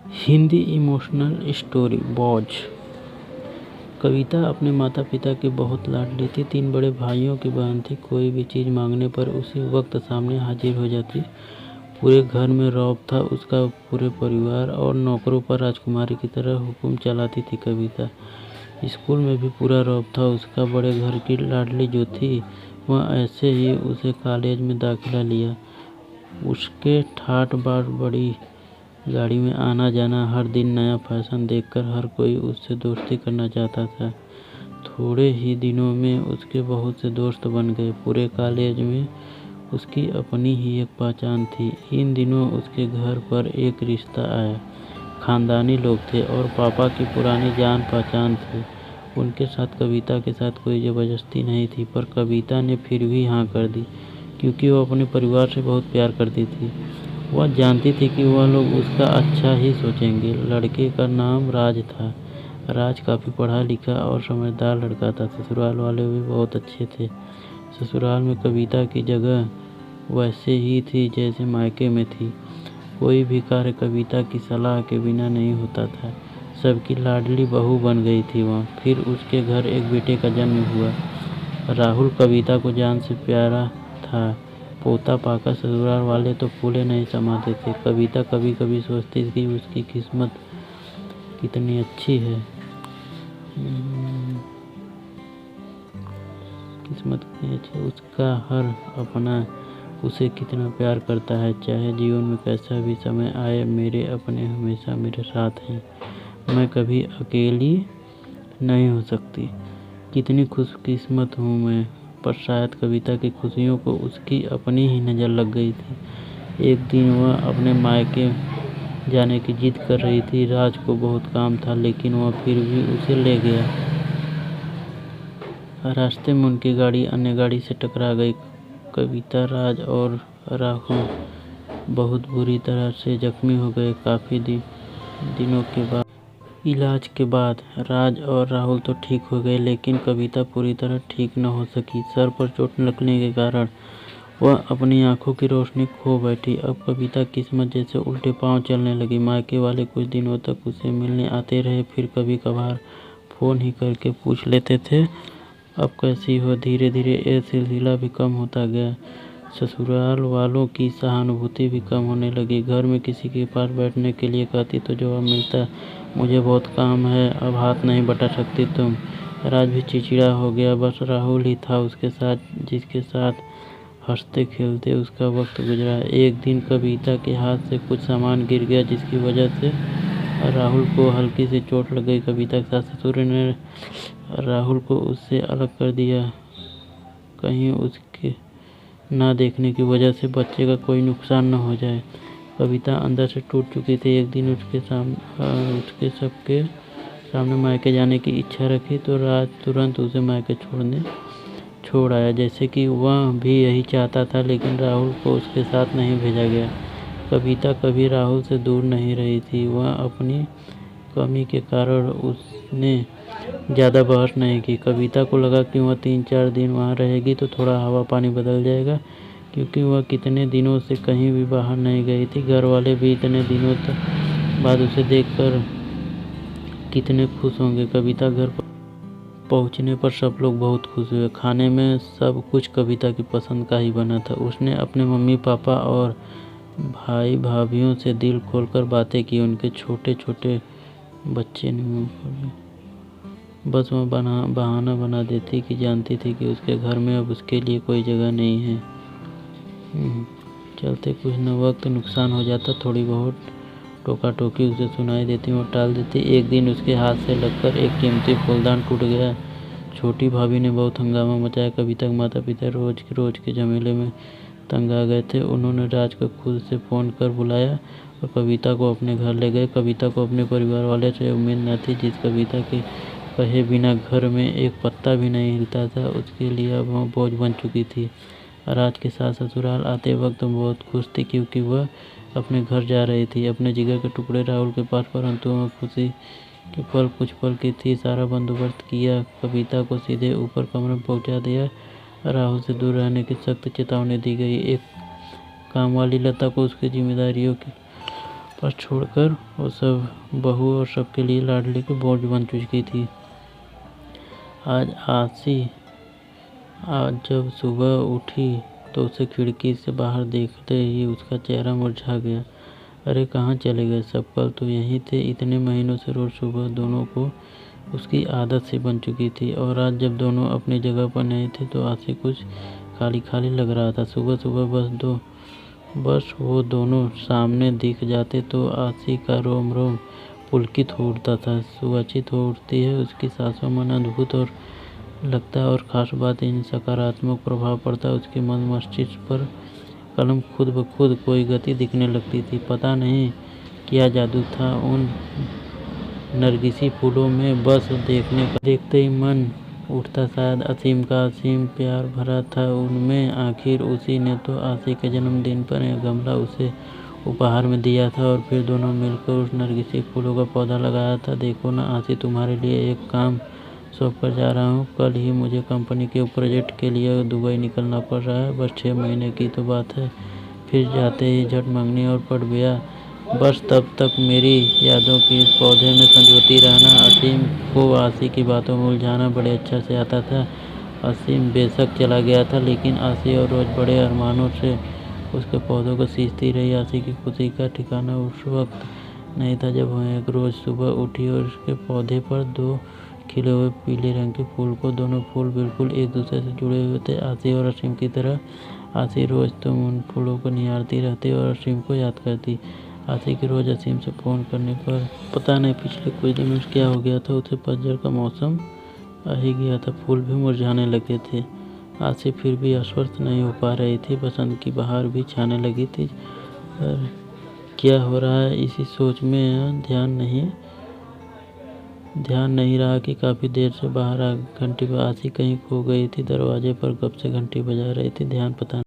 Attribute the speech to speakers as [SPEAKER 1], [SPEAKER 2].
[SPEAKER 1] Hindi emotional story बोझ। कविता अपने माता पिता की बहुत लाडली थी। 3 बड़े भाइयों की बहन थी। कोई भी चीज़ मांगने पर उसी वक्त सामने हाजिर हो जाती। पूरे घर में रौब था उसका। पूरे परिवार और नौकरों पर राजकुमारी की तरह हुक्म चलाती थी कविता। स्कूल में भी पूरा रौब था उसका। बड़े घर की लाडली जो थी वह ऐसे ही उसे कॉलेज में दाखिला लिया। उसके ठाठ बाट बड़ी गाड़ी में आना जाना, हर दिन नया फैशन देखकर हर कोई उससे दोस्ती करना चाहता था। थोड़े ही दिनों में उसके बहुत से दोस्त बन गए। पूरे कॉलेज में उसकी अपनी ही एक पहचान थी। इन दिनों उसके घर पर एक रिश्ता आया। खानदानी लोग थे और पापा की पुरानी जान पहचान थी। उनके साथ कविता के साथ कोई ज़बरदस्ती नहीं थी, पर कविता ने फिर भी हाँ कर दी, क्योंकि वो अपने परिवार से बहुत प्यार करती थी। वह जानती थी कि वह लोग उसका अच्छा ही सोचेंगे। लड़के का नाम राज था। राज काफ़ी पढ़ा लिखा और समझदार लड़का था। ससुराल वाले भी बहुत अच्छे थे। ससुराल में कविता की जगह वैसे ही थी जैसे मायके में थी। कोई भी कार्य कविता की सलाह के बिना नहीं होता था। सबकी लाडली बहू बन गई थी वह। फिर उसके घर एक बेटे का जन्म हुआ। राहुल कविता को जान से प्यारा था। पोता पाकर ससुराल वाले तो फूले नहीं समाते थे। कविता कभी कभी सोचती थी कि उसकी किस्मत कितनी अच्छी है। उसका हर अपना उसे कितना प्यार करता है। चाहे जीवन में कैसा भी समय आए, मेरे अपने हमेशा मेरे साथ हैं। मैं कभी अकेली नहीं हो सकती। कितनी खुशकिस्मत हूँ मैं। पर शायद कविता की खुशियों को उसकी अपनी ही नज़र लग गई थी। एक दिन वह अपने मायके जाने की जिद कर रही थी। राज को बहुत काम था, लेकिन वह फिर भी उसे ले गया। रास्ते में उनकी गाड़ी अन्य गाड़ी से टकरा गई। कविता, राज और राहुल बहुत बुरी तरह से जख्मी हो गए। काफ़ी दिनों के बाद इलाज के बाद राज और राहुल तो ठीक हो गए, लेकिन कविता पूरी तरह ठीक न हो सकी। सर पर चोट लगने के कारण वह अपनी आंखों की रोशनी खो बैठी। अब कविता किस्मत जैसे उल्टे पांव चलने लगी। मायके वाले कुछ दिनों तक उसे मिलने आते रहे, फिर कभी कभार फ़ोन ही करके पूछ लेते थे अब कैसी हो। धीरे धीरे ये सिलसिला भी कम होता गया। ससुराल वालों की सहानुभूति भी कम होने लगी। घर में किसी के पास बैठने के लिए कहती तो जवाब मिलता, मुझे बहुत काम है, अब हाथ नहीं बटा सकती तुम। राज भी चिड़चिड़ा हो गया। बस राहुल ही था उसके साथ, जिसके साथ हंसते खेलते उसका वक्त गुजरा। एक दिन कविता के हाथ से कुछ सामान गिर गया, जिसकी वजह से राहुल को हल्की सी चोट लग गई। कविता के साथ ससुर ने राहुल को उससे अलग कर दिया, कहीं उसके ना देखने की वजह से बच्चे का कोई नुकसान न हो जाए। कविता अंदर से टूट चुकी थी। एक दिन उसके सबके सामने मायके जाने की इच्छा रखी तो राज तुरंत उसे मायके छोड़ आया, जैसे कि वह भी यही चाहता था, लेकिन राहुल को उसके साथ नहीं भेजा गया। कविता कभी राहुल से दूर नहीं रही थी। वह अपनी कमी के कारण उसने ज़्यादा बहस नहीं की। कविता को लगा कि वह 3-4 दिन वहाँ रहेगी तो थोड़ा हवा पानी बदल जाएगा, क्योंकि वह कितने दिनों से कहीं भी बाहर नहीं गई थी। घर वाले भी इतने दिनों तक बाद उसे देखकर कितने खुश होंगे। कविता घर पर पहुँचने पर सब लोग बहुत खुश हुए। खाने में सब कुछ कविता की पसंद का ही बना था। उसने अपने मम्मी पापा और भाई भाभीयों से दिल खोलकर बातें की। उनके छोटे छोटे बच्चे ने बस वह बहाना बना देती कि जानती थी कि उसके घर में अब उसके लिए कोई जगह नहीं है। चलते कुछ न वक्त नुकसान हो जाता। थोड़ी बहुत टोका टोकी उसे सुनाई देती, वो टाल देती। एक दिन उसके हाथ से लगकर एक कीमती फूलदान टूट गया। छोटी भाभी ने बहुत हंगामा मचाया। कविता के माता पिता रोज के झमेले में तंग आ गए थे। उन्होंने राज को खुद से फ़ोन कर बुलाया और कविता को अपने घर ले गए। कविता को अपने परिवार वाले से उम्मीद न थी। जिस कविता के कहे बिना घर में एक पत्ता भी नहीं हिलता था, उसके लिए अब वह बोझ बन चुकी थी। राज के साथ ससुराल आते वक्त वो बहुत खुश थी, क्योंकि वह अपने घर जा रही थी, अपने जिगर के टुकड़े राहुल के पास। परंतु वह खुशी के पल कुछ पल की थी। सारा बंदोबस्त किया, कविता को सीधे ऊपर कमरे में पहुंचा दिया। राहुल से दूर रहने की सख्त चेतावनी दी गई। एक काम वाली लता को उसकी जिम्मेदारियों की पर छोड़कर वो सब बहू और सबके लिए लाडली की बोझ बन चुकी थी। आज जब सुबह उठी तो उसे खिड़की से बाहर देखते ही उसका चेहरा मुरझा गया। अरे कहाँ चले गए सब? कल तो यहीं थे। इतने महीनों से रोज सुबह दोनों को उसकी आदत सी बन चुकी थी, और आज जब दोनों अपनी जगह पर नहीं थे तो आशी कुछ खाली खाली लग रहा था। सुबह सुबह बस वो दोनों सामने दिख जाते तो आशी का रोम रोम पुलकित हो उठता था, सुवाचित हो उठती है उसकी सांसों मन अद्भुत और लगता है। और खास बात इन सकारात्मक प्रभाव पड़ता है उसके मन मस्तिष्क पर। कलम खुद ब खुद कोई गति दिखने लगती थी। पता नहीं क्या जादू था उन नरगिसी फूलों में, बस देखते ही मन उठता। शायद असीम प्यार भरा था उनमें। आखिर उसी ने तो आशी के जन्मदिन पर यह गमला उसे उपहार में दिया था, और फिर दोनों मिलकर उस नरगिसी फूलों का पौधा लगाया था। देखो ना आशी, तुम्हारे लिए एक काम सौंप कर जा रहा हूँ। कल ही मुझे कंपनी के प्रोजेक्ट के लिए दुबई निकलना पड़ रहा है। बस 6 महीने की तो बात है। फिर जाते ही झट मंगनी और पट गया। बस तब तक मेरी यादों की इस पौधे में संजोती रहना। असीम को आशी की बातों में उलझाना बड़े अच्छा से आता था। असीम बेशक चला गया था, लेकिन आशी और रोज बड़े अरमानों से उसके पौधों को सींचती रही। आशी की खुशी का ठिकाना उस वक्त नहीं था जब वह एक रोज सुबह उठी और उसके पौधे पर 2 खिले हुए पीले रंग के फूल को, दोनों फूल बिल्कुल एक दूसरे से जुड़े हुए थे, आशी और असीम की तरह। आशी रोज तुम उन फूलों को निहारती रहती और असीम को याद करती। आशी की रोज असीम से फ़ोन करने पर पता नहीं पिछले कुछ दिनों से क्या हो गया था, उसे पतझड़ का मौसम आ ही गया था। फूल भी मुरझाने लगे थे। आशी फिर भी आश्वस्त नहीं हो पा रही थी। बसंत की बहार भी छाने लगी थी, पर क्या हो रहा है इसी सोच में ध्यान नहीं रहा कि काफ़ी देर से बाहर घंटी पर आशी कहीं खो गई थी। दरवाजे पर कब से घंटी बजा रही थी, ध्यान पता